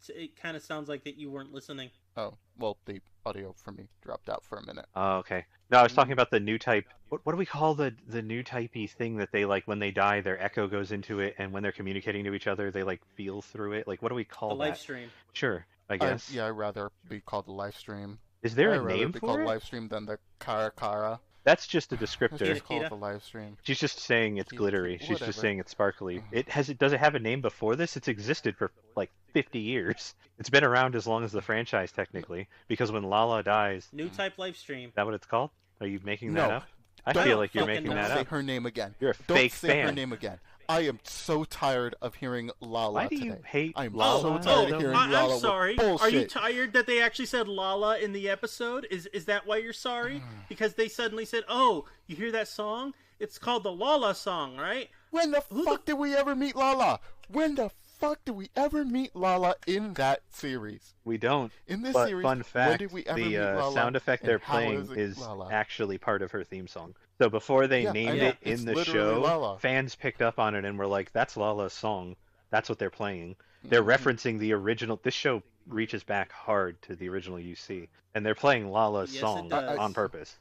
[SPEAKER 1] It kind of sounds like that you weren't listening.
[SPEAKER 3] Oh, well, the audio for me dropped out for a minute.
[SPEAKER 2] Oh, okay. No, I was talking about the new type. What do we call the new typey thing that they, like, when they die, their echo goes into it, and when they're communicating to each other, they, like, feel through it? Like, what do we call
[SPEAKER 1] The
[SPEAKER 2] that?
[SPEAKER 1] live stream.
[SPEAKER 2] Sure, I guess.
[SPEAKER 3] I'd rather be called the live stream.
[SPEAKER 2] Is there
[SPEAKER 3] I'd
[SPEAKER 2] a
[SPEAKER 3] rather
[SPEAKER 2] name
[SPEAKER 3] be
[SPEAKER 2] for
[SPEAKER 3] called
[SPEAKER 2] it?
[SPEAKER 3] live stream than the Kara.
[SPEAKER 2] That's just a
[SPEAKER 3] It's
[SPEAKER 2] descriptor.
[SPEAKER 3] just
[SPEAKER 1] Kita.
[SPEAKER 3] called the live stream.
[SPEAKER 2] She's just saying it's
[SPEAKER 3] Kita,
[SPEAKER 2] glittery. She's
[SPEAKER 3] whatever.
[SPEAKER 2] just saying it's sparkly. Does it have a name before this? It's existed for like 50 years. It's been around as long as the franchise technically. Because when Lala dies,
[SPEAKER 1] New type live stream.
[SPEAKER 2] is that what it's called? Are you making
[SPEAKER 3] No.
[SPEAKER 2] that up? I
[SPEAKER 3] Don't
[SPEAKER 2] feel like you're
[SPEAKER 1] fucking
[SPEAKER 2] making
[SPEAKER 1] know.
[SPEAKER 2] that
[SPEAKER 3] Don't say
[SPEAKER 2] up.
[SPEAKER 3] her name again.
[SPEAKER 2] You're a
[SPEAKER 3] Don't
[SPEAKER 2] fake
[SPEAKER 3] say her
[SPEAKER 2] fan.
[SPEAKER 3] name again. I am so tired of hearing Lala
[SPEAKER 2] Why do
[SPEAKER 3] today.
[SPEAKER 2] you hate
[SPEAKER 3] I'm
[SPEAKER 2] Lala?
[SPEAKER 3] so
[SPEAKER 1] Oh,
[SPEAKER 3] tired of hearing Lala
[SPEAKER 1] I'm
[SPEAKER 3] with
[SPEAKER 1] sorry.
[SPEAKER 3] bullshit.
[SPEAKER 1] Are you tired that they actually said Lala in the episode? Is that why you're sorry? Because they suddenly said, "Oh, you hear that song? It's called the Lala song, right?"
[SPEAKER 3] When the fuck did we ever meet Lala? When the fuck did we ever meet Lala in that series?
[SPEAKER 2] We don't.
[SPEAKER 3] In this
[SPEAKER 2] But
[SPEAKER 3] series,
[SPEAKER 2] fun
[SPEAKER 3] when
[SPEAKER 2] fact,
[SPEAKER 3] did we ever
[SPEAKER 2] the
[SPEAKER 3] meet Lala?
[SPEAKER 2] sound effect
[SPEAKER 3] and
[SPEAKER 2] they're
[SPEAKER 3] how
[SPEAKER 2] playing
[SPEAKER 3] it
[SPEAKER 2] is
[SPEAKER 3] Lala?
[SPEAKER 2] actually part of her theme song. So before they
[SPEAKER 3] Yeah,
[SPEAKER 2] named
[SPEAKER 3] I know.
[SPEAKER 2] it
[SPEAKER 3] It's
[SPEAKER 2] in the
[SPEAKER 3] literally
[SPEAKER 2] show,
[SPEAKER 3] Lala.
[SPEAKER 2] fans picked up on it and were like, that's Lala's song. That's what they're playing. They're referencing the original. This show reaches back hard to the original UC. And they're playing Lala's
[SPEAKER 1] Yes, it
[SPEAKER 2] song
[SPEAKER 1] does.
[SPEAKER 2] on purpose.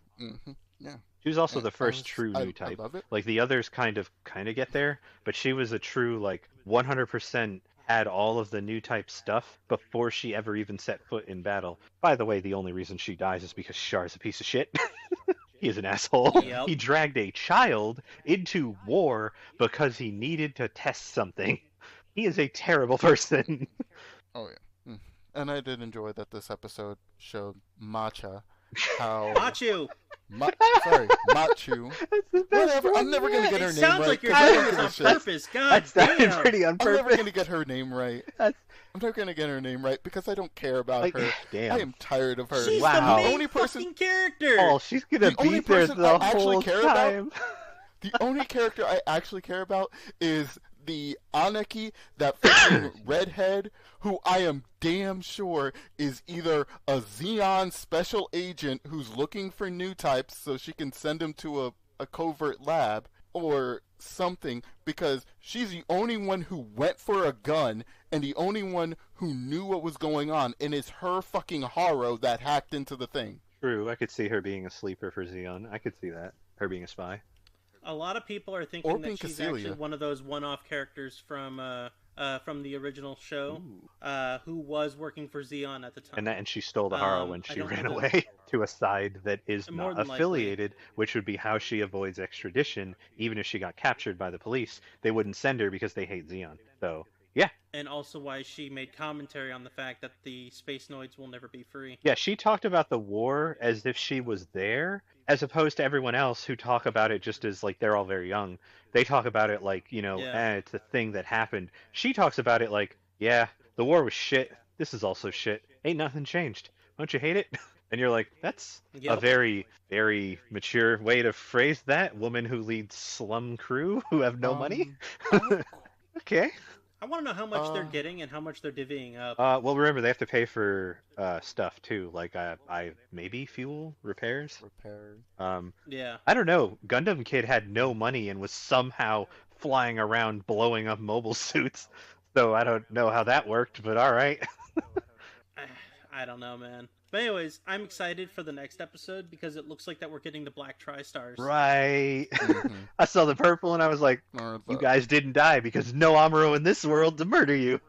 [SPEAKER 3] Yeah.
[SPEAKER 2] She was also
[SPEAKER 3] And
[SPEAKER 2] the first true new
[SPEAKER 3] I
[SPEAKER 2] type.
[SPEAKER 3] love it.
[SPEAKER 2] Like the others kind of get there, but she was a true like 100% had all of the new type stuff before she ever even set foot in battle. By the way, the only reason she dies is because Char's a piece of shit. He is an asshole.
[SPEAKER 3] Yeah.
[SPEAKER 1] Yep.
[SPEAKER 2] He dragged a child into war because he needed to test something. He is a terrible person.
[SPEAKER 3] Oh yeah. And I did enjoy that this episode showed Matcha how
[SPEAKER 1] Machu!
[SPEAKER 3] sorry, Machu.
[SPEAKER 2] That's the best
[SPEAKER 3] Whatever. I'm never gonna
[SPEAKER 1] Yeah,
[SPEAKER 3] get her
[SPEAKER 1] it
[SPEAKER 3] name
[SPEAKER 1] sounds
[SPEAKER 3] right.
[SPEAKER 1] like you're
[SPEAKER 3] 'cause I
[SPEAKER 1] doing
[SPEAKER 3] don't
[SPEAKER 1] this
[SPEAKER 3] give a
[SPEAKER 1] on
[SPEAKER 3] shit.
[SPEAKER 1] purpose. God
[SPEAKER 2] That sounded
[SPEAKER 1] damn.
[SPEAKER 2] pretty on
[SPEAKER 3] I'm never
[SPEAKER 2] purpose.
[SPEAKER 3] gonna get her name right.
[SPEAKER 2] That's
[SPEAKER 3] I'm never gonna get her name right because I don't care about
[SPEAKER 2] like,
[SPEAKER 3] her.
[SPEAKER 2] damn.
[SPEAKER 3] I am tired of her.
[SPEAKER 1] She's
[SPEAKER 2] Wow.
[SPEAKER 1] the main
[SPEAKER 3] only person-
[SPEAKER 1] fucking character!
[SPEAKER 2] Oh, she's gonna
[SPEAKER 3] The only
[SPEAKER 2] be there
[SPEAKER 3] person
[SPEAKER 2] the
[SPEAKER 3] I actually
[SPEAKER 2] whole
[SPEAKER 3] care about-
[SPEAKER 2] time.
[SPEAKER 3] The only character I actually care about is the Anaki, that fucking redhead, who I am damn sure is either a Xeon special agent who's looking for new types so she can send him to a covert lab, or something, because she's the only one who went for a gun and the only one who knew what was going on, and it's her fucking Haro that hacked into the thing.
[SPEAKER 2] True, I could see her being a sleeper for Xeon. I could see that. Her being a spy.
[SPEAKER 1] A lot of people are thinking
[SPEAKER 3] Or
[SPEAKER 1] that
[SPEAKER 3] being
[SPEAKER 1] she's
[SPEAKER 3] Cecilia.
[SPEAKER 1] actually one of those one-off characters from the original show, who was working for Xeon at the time.
[SPEAKER 2] And she stole the Haro when
[SPEAKER 1] I
[SPEAKER 2] she
[SPEAKER 1] don't
[SPEAKER 2] ran
[SPEAKER 1] know
[SPEAKER 2] away to a side that is
[SPEAKER 1] More
[SPEAKER 2] not
[SPEAKER 1] than likely.
[SPEAKER 2] affiliated, which would be how she avoids extradition. Even if she got captured by the police, they wouldn't send her because they hate Xeon. So, yeah.
[SPEAKER 1] And also why she made commentary on the fact that the space noids will never be free.
[SPEAKER 2] Yeah, she talked about the war as if she was there, as opposed to everyone else who talk about it just as, like, they're all very young. They talk about it like, it's a thing that happened. She talks about it like, yeah, the war was shit. This is also shit. Ain't nothing changed. Don't you hate it? And you're like, that's a
[SPEAKER 1] Yep.
[SPEAKER 2] very, very mature way to phrase that. Woman who leads slum crew who have no money. Okay.
[SPEAKER 1] I want to know how much they're getting and how much they're divvying up.
[SPEAKER 2] Well, remember they have to pay for stuff too, like I maybe fuel repairs.
[SPEAKER 1] Yeah.
[SPEAKER 2] I don't know. Gundam Kid had no money and was somehow flying around blowing up mobile suits. So I don't know how that worked, but all right.
[SPEAKER 1] I don't know, man. But anyways, I'm excited for the next episode because it looks like that we're getting the Black Tri-Stars.
[SPEAKER 2] Right.
[SPEAKER 3] Mhm.
[SPEAKER 2] I saw the purple and I was like,
[SPEAKER 3] Or
[SPEAKER 2] you guys didn't die because no Amuro in this world to murder you.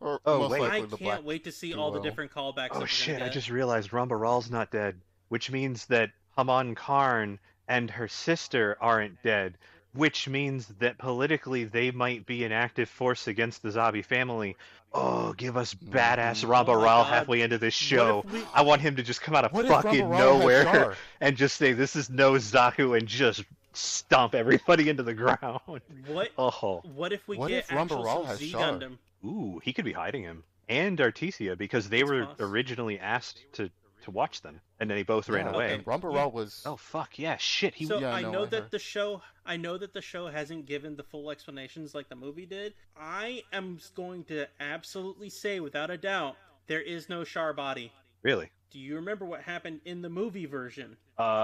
[SPEAKER 3] Or
[SPEAKER 2] Oh,
[SPEAKER 3] most
[SPEAKER 2] wait.
[SPEAKER 3] likely
[SPEAKER 1] I
[SPEAKER 3] the
[SPEAKER 1] can't
[SPEAKER 3] Black
[SPEAKER 1] wait to see all the
[SPEAKER 3] Duo.
[SPEAKER 1] different callbacks. that
[SPEAKER 2] Oh
[SPEAKER 1] we're
[SPEAKER 2] shit,
[SPEAKER 1] gonna
[SPEAKER 2] I
[SPEAKER 1] get.
[SPEAKER 2] just realized Ramba Ral's not dead, which means that Haman Karn and her sister aren't dead, which means that politically they might be an active force against the Zabi family. Oh, give us badass Ramba
[SPEAKER 1] Oh my
[SPEAKER 2] Ral
[SPEAKER 1] God.
[SPEAKER 2] halfway into this show.
[SPEAKER 1] What if we-
[SPEAKER 2] I want him to just come out of
[SPEAKER 3] What if
[SPEAKER 2] fucking
[SPEAKER 3] Ramba Ral had
[SPEAKER 2] nowhere
[SPEAKER 3] Char?
[SPEAKER 2] and just say, this is no Zaku, and just stomp everybody into the ground.
[SPEAKER 1] What?
[SPEAKER 2] Oh.
[SPEAKER 1] What if we
[SPEAKER 3] What
[SPEAKER 1] get
[SPEAKER 3] if Ramba
[SPEAKER 1] actual
[SPEAKER 3] Ral has
[SPEAKER 1] Z
[SPEAKER 3] Char?
[SPEAKER 1] Gundam?
[SPEAKER 2] Ooh, he could be hiding him. And Artesia, because they
[SPEAKER 1] That's
[SPEAKER 2] were
[SPEAKER 1] possible.
[SPEAKER 2] originally asked to watch them, and then they both ran
[SPEAKER 3] Yeah,
[SPEAKER 2] away.
[SPEAKER 3] and Ramba
[SPEAKER 1] Yeah.
[SPEAKER 3] Ral was.
[SPEAKER 2] Oh fuck yeah, shit. He
[SPEAKER 1] So
[SPEAKER 3] Yeah,
[SPEAKER 1] I
[SPEAKER 3] no,
[SPEAKER 1] know
[SPEAKER 3] I
[SPEAKER 1] that
[SPEAKER 3] heard.
[SPEAKER 1] the show, hasn't given the full explanations like the movie did. I am going to absolutely say, without a doubt, there is no Char body.
[SPEAKER 2] really.
[SPEAKER 1] Do you remember what happened in the movie version?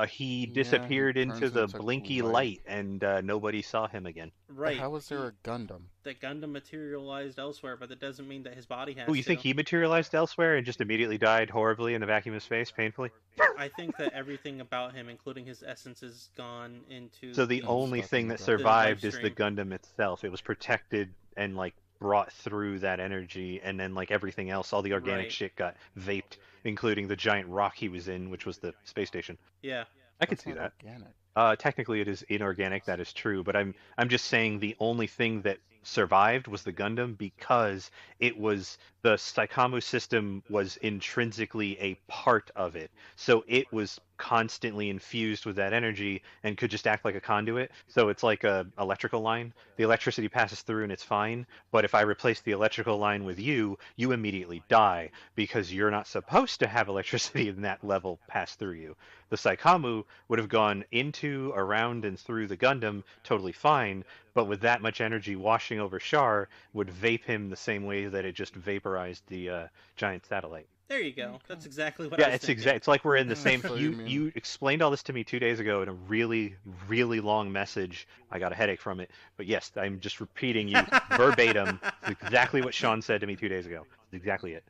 [SPEAKER 2] He
[SPEAKER 3] he
[SPEAKER 2] disappeared into
[SPEAKER 3] turns
[SPEAKER 2] the
[SPEAKER 3] into
[SPEAKER 2] blinky
[SPEAKER 3] light.
[SPEAKER 2] light, and nobody saw him again.
[SPEAKER 1] Right.
[SPEAKER 3] How is there a Gundam?
[SPEAKER 1] That Gundam materialized elsewhere, but that doesn't mean that his body has
[SPEAKER 2] Oh, you
[SPEAKER 1] to.
[SPEAKER 2] think he materialized elsewhere and just immediately died horribly in a vacuum of space, painfully?
[SPEAKER 1] I think that everything about him, including his essence, is gone into.
[SPEAKER 2] So the
[SPEAKER 3] He's
[SPEAKER 2] only
[SPEAKER 3] stuck
[SPEAKER 2] thing
[SPEAKER 3] in
[SPEAKER 2] that
[SPEAKER 3] the
[SPEAKER 2] survived
[SPEAKER 1] life
[SPEAKER 2] is the Gundam itself. It was protected and like brought through that energy, and then like everything else, all the organic
[SPEAKER 1] Right.
[SPEAKER 2] shit got vaped, including the giant rock he was in, which was the space station.
[SPEAKER 1] Yeah.
[SPEAKER 2] I could
[SPEAKER 3] That's
[SPEAKER 2] see
[SPEAKER 3] not
[SPEAKER 2] that.
[SPEAKER 3] organic.
[SPEAKER 2] Technically, it is inorganic. That is true, but I'm just saying the only thing that survived was the Gundam because it was the Saikamu system was intrinsically a part of it, so it was constantly infused with that energy and could just act like a conduit. So it's like a electrical line. The electricity passes through and it's fine, but if I replace the electrical line with you, you immediately die because you're not supposed to have electricity in that level pass through you. The Saikamu would have gone into, around, and through the Gundam totally fine, but with that much energy washing over Char would vape him the same way that it just vaporized the giant satellite.
[SPEAKER 1] There you go. That's exactly what.
[SPEAKER 2] Yeah,
[SPEAKER 1] I was
[SPEAKER 2] it's
[SPEAKER 1] thinking.
[SPEAKER 2] exact. It's like we're in the same.
[SPEAKER 3] So you
[SPEAKER 2] You
[SPEAKER 3] mean-
[SPEAKER 2] you explained all this to me 2 days ago in a really really long message. I got a headache from it, but yes, I'm just repeating you verbatim. It's exactly what Sean said to me 2 days ago. It's exactly it.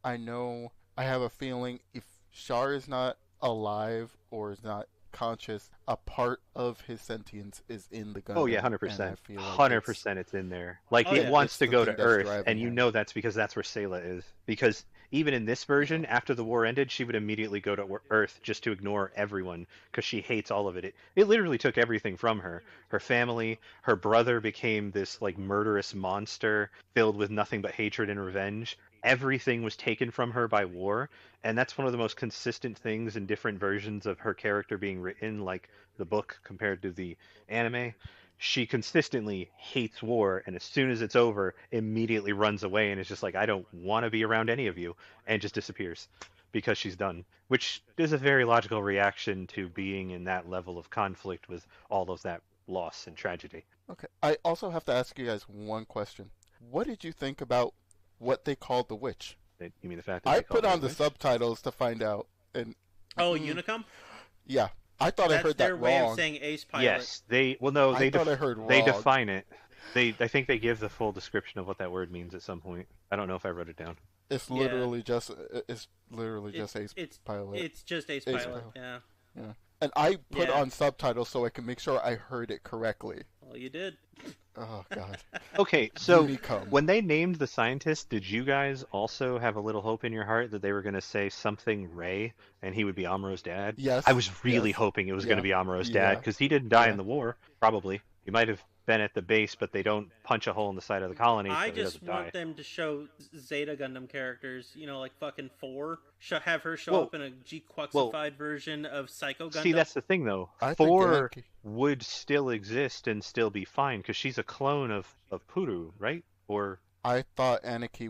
[SPEAKER 3] I know. I have a feeling if Char is not alive or is not conscious, a part of his sentience is in the Gundam.
[SPEAKER 2] Oh yeah,
[SPEAKER 3] and I
[SPEAKER 2] 100%.
[SPEAKER 3] feel like
[SPEAKER 2] 100% it's in there. Like
[SPEAKER 1] Oh,
[SPEAKER 2] it
[SPEAKER 1] yeah.
[SPEAKER 2] wants
[SPEAKER 3] it's
[SPEAKER 2] to
[SPEAKER 3] the
[SPEAKER 2] go
[SPEAKER 3] thing
[SPEAKER 2] to
[SPEAKER 3] that's
[SPEAKER 2] Earth,
[SPEAKER 3] driving
[SPEAKER 2] and you
[SPEAKER 3] him.
[SPEAKER 2] know that's because that's where Sayla is. Because even in this version, after the war ended, she would immediately go to Earth just to ignore everyone because she hates all of it. It literally took everything from her. Her family, her brother became this like murderous monster filled with nothing but hatred and revenge. Everything was taken from her by war, and that's one of the most consistent things in different versions of her character being written, like the book compared to the anime. She consistently hates war, and as soon as it's over, immediately runs away and is just like, I don't want to be around any of you, and just disappears because she's done. Which is a very logical reaction to being in that level of conflict with all of that loss and tragedy.
[SPEAKER 3] Okay. I also have to ask you guys one question. What did you think about what they called the witch?
[SPEAKER 2] You mean the fact that
[SPEAKER 3] I
[SPEAKER 2] they called
[SPEAKER 3] put
[SPEAKER 2] her a
[SPEAKER 3] on the
[SPEAKER 2] witch?
[SPEAKER 3] subtitles to find out, and
[SPEAKER 1] Oh, Unicum?
[SPEAKER 3] yeah, I thought I
[SPEAKER 1] That's
[SPEAKER 3] heard
[SPEAKER 1] their
[SPEAKER 3] that
[SPEAKER 1] way of
[SPEAKER 3] wrong.
[SPEAKER 1] saying ace pilot.
[SPEAKER 2] Yes, they. Well, no,
[SPEAKER 3] I thought I heard
[SPEAKER 2] they
[SPEAKER 3] wrong.
[SPEAKER 2] define it. I think they give the full description of what that word means at some point. I don't know if I wrote it down.
[SPEAKER 3] It's
[SPEAKER 1] Yeah.
[SPEAKER 3] literally just ace
[SPEAKER 1] It's
[SPEAKER 3] pilot.
[SPEAKER 1] it's just ace
[SPEAKER 3] Ace
[SPEAKER 1] pilot.
[SPEAKER 3] pilot.
[SPEAKER 1] Yeah.
[SPEAKER 3] Yeah. And I put
[SPEAKER 1] Yeah.
[SPEAKER 3] on subtitles so I can make sure I heard it correctly.
[SPEAKER 1] Well, you did.
[SPEAKER 3] Oh god.
[SPEAKER 2] Okay, so
[SPEAKER 3] Unicum.
[SPEAKER 2] when they named the scientist, did you guys also have a little hope in your heart that they were going to say something Ray and he would be Amuro's dad?
[SPEAKER 3] Yes.
[SPEAKER 2] I was really
[SPEAKER 3] yes.
[SPEAKER 2] hoping it was going to
[SPEAKER 3] Yeah.
[SPEAKER 2] be Amuro's dad
[SPEAKER 3] Yeah.
[SPEAKER 2] because he didn't die
[SPEAKER 3] Yeah.
[SPEAKER 2] in the war, probably. He might have been at the base, but they don't punch a hole in the side of the colony so
[SPEAKER 1] I
[SPEAKER 2] he
[SPEAKER 1] just
[SPEAKER 2] doesn't
[SPEAKER 1] want
[SPEAKER 2] die.
[SPEAKER 1] them to show Zeta Gundam characters, like fucking 4. Have her show
[SPEAKER 2] Well-
[SPEAKER 1] up in a Gquuuuuxified version of Psycho Gundam.
[SPEAKER 2] See, that's the thing, though.
[SPEAKER 3] I think
[SPEAKER 2] 4
[SPEAKER 3] Anki-
[SPEAKER 2] would still exist and still be fine because she's a clone of Puru, right? Or
[SPEAKER 3] I thought Aniki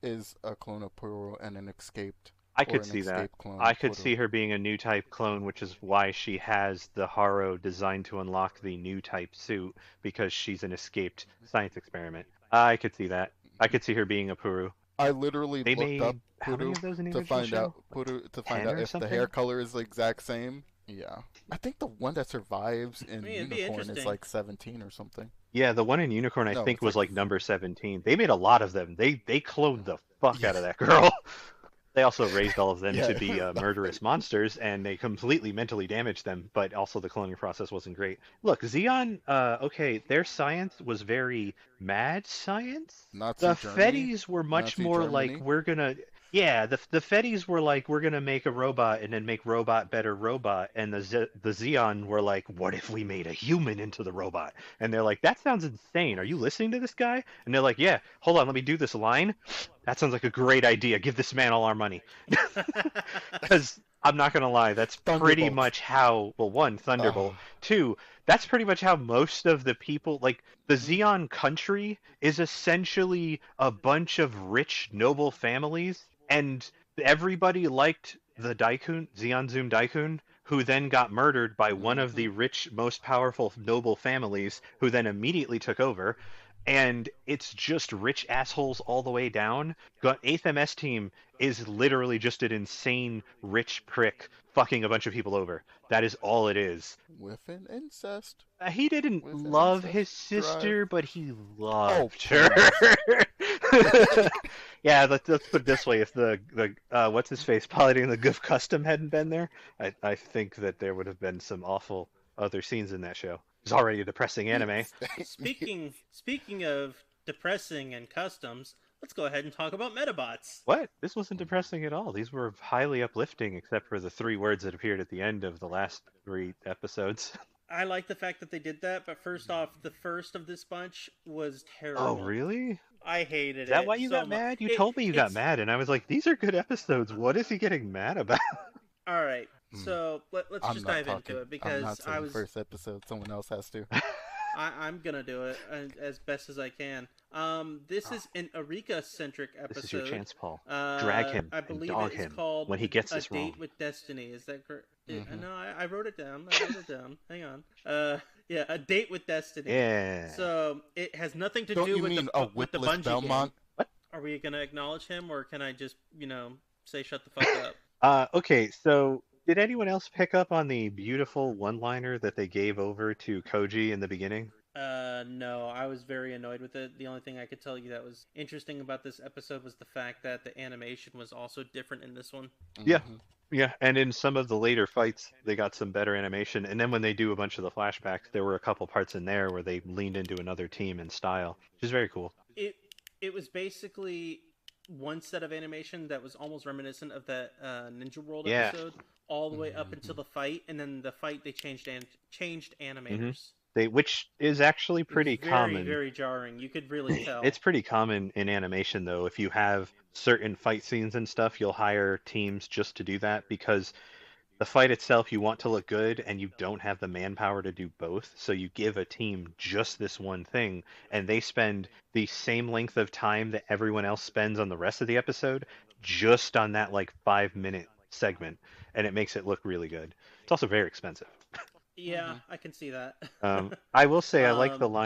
[SPEAKER 3] is a clone of Puro and an escaped.
[SPEAKER 2] I
[SPEAKER 3] or
[SPEAKER 2] could
[SPEAKER 3] an
[SPEAKER 2] see that.
[SPEAKER 3] escaped clone
[SPEAKER 2] I
[SPEAKER 3] of
[SPEAKER 2] could
[SPEAKER 3] Puro.
[SPEAKER 2] see her being a new type clone, which is why she has the Haro designed to unlock the new type suit because she's an escaped science experiment. I could see that. I could see her being a Puru.
[SPEAKER 3] I literally
[SPEAKER 2] They
[SPEAKER 3] looked up
[SPEAKER 2] made how many
[SPEAKER 3] Puru
[SPEAKER 2] of those in the
[SPEAKER 3] to
[SPEAKER 2] original
[SPEAKER 3] find
[SPEAKER 2] show?
[SPEAKER 3] out Puru to find
[SPEAKER 2] 10
[SPEAKER 3] out
[SPEAKER 2] or
[SPEAKER 3] if the
[SPEAKER 2] something?
[SPEAKER 3] hair color is the exact same. Yeah. I think the one that survives in
[SPEAKER 1] It'd be
[SPEAKER 3] Unicorn is
[SPEAKER 1] interesting.
[SPEAKER 3] like 17 or something.
[SPEAKER 2] Yeah, the one in Unicorn I
[SPEAKER 3] No,
[SPEAKER 2] think
[SPEAKER 3] it's
[SPEAKER 2] was
[SPEAKER 3] like-
[SPEAKER 2] like number 17. They made a lot of them. They cloned the fuck out of that girl. They also raised all of them
[SPEAKER 3] Yeah,
[SPEAKER 2] to be
[SPEAKER 3] it was not
[SPEAKER 2] murderous monsters, and they completely mentally damaged them. But also the cloning process wasn't great. Look, Xeon. Okay, their science was very mad science.
[SPEAKER 3] Nazi
[SPEAKER 2] The
[SPEAKER 3] Germany?
[SPEAKER 2] Fetties were much
[SPEAKER 3] Nazi
[SPEAKER 2] more
[SPEAKER 3] Germany?
[SPEAKER 2] like we're gonna. Yeah, the Fetties were like we're gonna make a robot and then make robot better robot, and the Xeon were like, what if we made a human into the robot? And they're like, that sounds insane. Are you listening to this guy? And they're like, yeah. Hold on, let me do this line. That sounds like a great idea. Give this man all our money. Because I'm not gonna lie, that's pretty
[SPEAKER 3] Thunderbolt.
[SPEAKER 2] much how. Well, one Thunderbolt.
[SPEAKER 3] Oh.
[SPEAKER 2] Two, that's pretty much how most of the people, like the Xeon country, is essentially a bunch of rich noble families, and everybody liked the Daikun, Xeon Zoom Daikun, who then got murdered by one of the rich, most powerful noble families, who then immediately took over. And it's just rich assholes all the way down. 8th MS team is literally just an insane rich prick fucking a bunch of people over. That is all it is.
[SPEAKER 3] With an incest.
[SPEAKER 2] He didn't
[SPEAKER 3] With an
[SPEAKER 2] love
[SPEAKER 3] incest
[SPEAKER 2] his sister, but he loved
[SPEAKER 3] Oh,
[SPEAKER 2] her. Yeah, let's put it this way: if the what's his face piloting the Goof Custom hadn't been there, I think that there would have been some awful other scenes in that show. It's already a depressing anime.
[SPEAKER 1] Speaking of depressing and customs, let's go ahead and talk about Metabots.
[SPEAKER 2] What? This wasn't depressing at all. These were highly uplifting, except for the 3 words that appeared at the end of the last 3 episodes.
[SPEAKER 1] I like the fact that they did that, but first off, the first of this bunch was terrible.
[SPEAKER 2] Oh, really?
[SPEAKER 1] I hated it.
[SPEAKER 2] Is that why you
[SPEAKER 1] so
[SPEAKER 2] got
[SPEAKER 1] much.
[SPEAKER 2] mad? You told me you got mad, and I was like, these are good episodes. What is he getting mad about?
[SPEAKER 1] All right, so let's
[SPEAKER 3] I'm
[SPEAKER 1] just
[SPEAKER 3] not
[SPEAKER 1] dive
[SPEAKER 3] talking.
[SPEAKER 1] into it because
[SPEAKER 3] I'm not saying
[SPEAKER 1] I was
[SPEAKER 3] first episode. Someone else has to.
[SPEAKER 1] I'm gonna do it as best as I can. This is an Eureka-centric episode.
[SPEAKER 2] This is your chance, Paul. Drag him
[SPEAKER 1] I
[SPEAKER 2] and
[SPEAKER 1] believe
[SPEAKER 2] dog
[SPEAKER 1] it's
[SPEAKER 2] him
[SPEAKER 1] called
[SPEAKER 2] when he gets
[SPEAKER 1] A
[SPEAKER 2] this
[SPEAKER 1] Date
[SPEAKER 2] wrong.
[SPEAKER 1] with Destiny. Is that correct?
[SPEAKER 3] Mhm.
[SPEAKER 1] No, I wrote it down. Hang on. Yeah, A Date with Destiny.
[SPEAKER 2] Yeah.
[SPEAKER 1] So it has nothing to
[SPEAKER 3] Don't
[SPEAKER 1] do
[SPEAKER 3] you
[SPEAKER 1] with
[SPEAKER 3] mean
[SPEAKER 1] the
[SPEAKER 3] a
[SPEAKER 1] with the
[SPEAKER 3] Whipless
[SPEAKER 1] Bungie
[SPEAKER 3] Belmont?
[SPEAKER 1] game. Are we gonna acknowledge him, or can I just say shut the fuck up?
[SPEAKER 2] Okay, so did anyone else pick up on the beautiful one-liner that they gave over to Koji in the beginning?
[SPEAKER 1] No, I was very annoyed with it. The only thing I could tell you that was interesting about this episode was the fact that the animation was also different in this one.
[SPEAKER 2] Yeah.
[SPEAKER 3] Mhm.
[SPEAKER 2] Yeah, and in some of the later fights, they got some better animation. And then when they do a bunch of the flashbacks, there were a couple parts in there where they leaned into another team and style, which is very cool.
[SPEAKER 1] it it was basically one set of animation that was almost reminiscent of that Ninja World
[SPEAKER 2] Yeah.
[SPEAKER 1] episode, all the way up until
[SPEAKER 3] Mhm.
[SPEAKER 1] the fight, and then the fight they changed
[SPEAKER 2] hmm
[SPEAKER 1] animators.
[SPEAKER 2] which is actually
[SPEAKER 1] It was
[SPEAKER 2] pretty
[SPEAKER 1] very
[SPEAKER 2] common.
[SPEAKER 1] very jarring. You could really
[SPEAKER 2] It's
[SPEAKER 1] tell.
[SPEAKER 2] pretty common in animation, though. If you have certain fight scenes and stuff, you'll hire teams just to do that because the fight itself, you want to look good, and you don't have the manpower to do both. So you give a team just this one thing, and they spend the same length of time that everyone else spends on the rest of the episode just on that like 5 minute segment, and it makes it look really good. It's also very expensive.
[SPEAKER 1] Yeah,
[SPEAKER 3] Mhm.
[SPEAKER 1] I can see that.
[SPEAKER 2] I will say I like
[SPEAKER 1] um,
[SPEAKER 2] the line.